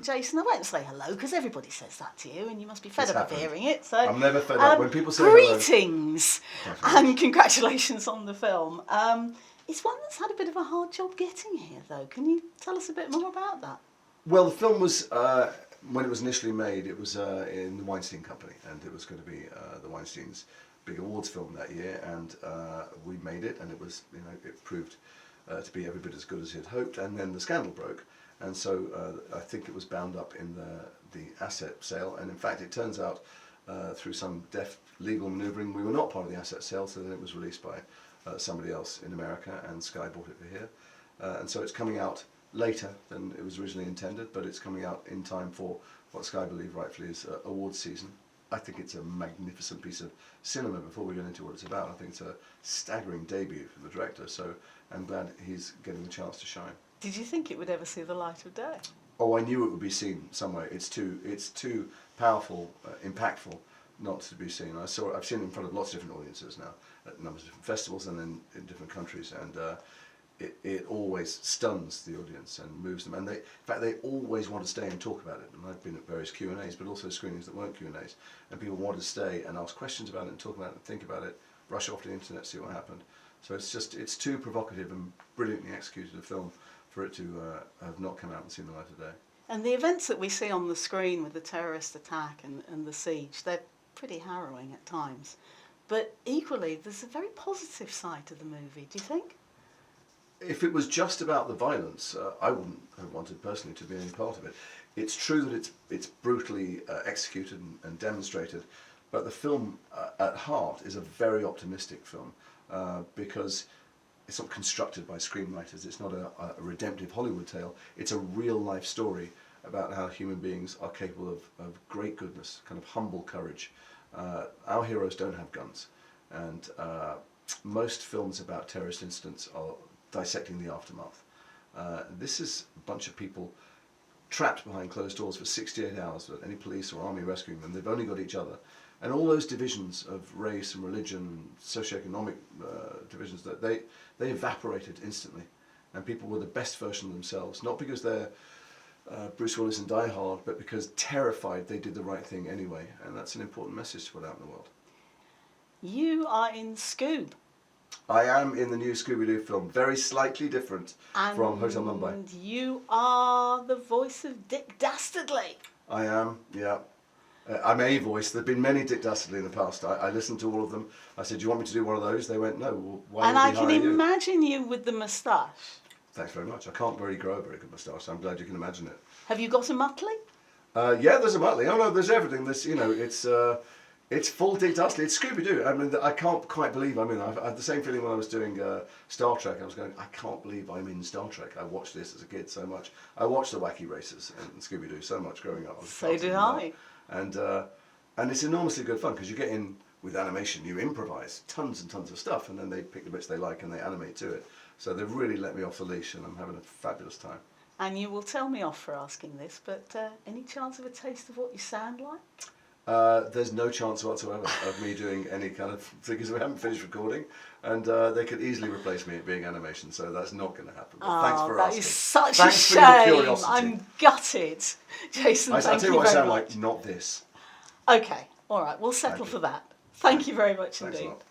Jason, I won't say hello because everybody says that to you and you must be fed up of hearing it. So I'm never fed up when people say greetings hello. and congratulations on the film. It's one that's had a bit of a hard job getting here, though. Can you tell us a bit more about that? Well, the film was, when it was initially made, it was in the Weinstein Company, and it was going to be the Weinstein's big awards film that year, and we made it, and it was, it proved to be every bit as good as he had hoped, and then the scandal broke, and so I think it was bound up in the asset sale, and in fact it turns out through some deft legal manoeuvring we were not part of the asset sale, so then it was released by somebody else in America, and Sky bought it for here, and so it's coming out later than it was originally intended, but it's coming out in time for what Sky believe rightfully is awards season. I think it's a magnificent piece of cinema. Before we get into what it's about, I think it's a staggering debut for the director, so I'm glad he's getting the chance to shine. Did you think it would ever see the light of day? Oh, I knew it would be seen somewhere. It's too powerful, impactful not to be seen. I've seen it in front of lots of different audiences now, at numbers of different festivals and then in different countries, and it always stuns the audience and moves them, and in fact they always want to stay and talk about it. And I've been at various Q&As, but also screenings that weren't Q&As, and people want to stay and ask questions about it and talk about it and think about it, rush off to the internet, see what happened. So it's too provocative and brilliantly executed a film for it to have not come out and seen the light of day. And the events that we see on the screen with the terrorist attack and the siege, they're pretty harrowing at times. But equally, there's a very positive side to the movie, do you think? If it was just about the violence, I wouldn't have wanted personally to be any part of it. It's true that it's brutally executed and demonstrated, but the film at heart is a very optimistic film because it's not constructed by screenwriters. It's not a redemptive Hollywood tale. It's a real life story about how human beings are capable of great goodness, kind of humble courage. Our heroes don't have guns, and most films about terrorist incidents are dissecting the aftermath. This is a bunch of people trapped behind closed doors for 68 hours without any police or army rescuing them. They've only got each other. And all those divisions of race and religion, socioeconomic divisions, that they evaporated instantly. And people were the best version of themselves, not because they're Bruce Willis and Die Hard, but because terrified they did the right thing anyway. And that's an important message to put out in the world. You are in Scoob. I am in the new Scooby-Doo film, very slightly different from Hotel Mumbai. And you are the voice of Dick Dastardly. I am, yeah. I'm a voice. There have been many Dick Dastardly in the past. I listened to all of them. I said, do you want me to do one of those? They went, no. Well, why and would I we can hire you? imagine you with the moustache. Thanks very much. I can't really grow a very good moustache, so I'm glad you can imagine it. Have you got a Muttley? Yeah, there's a Muttley. Oh no, there's everything. There's, it's full Dick Dastardly. It's Scooby-Doo. I mean, I can't quite believe I'm in. I had the same feeling when I was doing Star Trek. I was going, I can't believe I'm in Star Trek. I watched this as a kid so much. I watched the Wacky Races and Scooby-Doo so much growing up. So did I. And it's enormously good fun because you get in with animation, you improvise tons and tons of stuff, and then they pick the bits they like and they animate to it. So they've really let me off the leash, and I'm having a fabulous time. And you will tell me off for asking this, but any chance of a taste of what you sound like? There's no chance whatsoever of me doing any kind of thing because we haven't finished recording, and they could easily replace me at being animation, so that's not going to happen. But thanks for asking. That is such thanks a for your shame. curiosity. I'm gutted. Jason, I'll thank tell you you what I very sound much. like, not this. Okay, all right, we'll settle for that. Thank you very much Thanks indeed. a lot.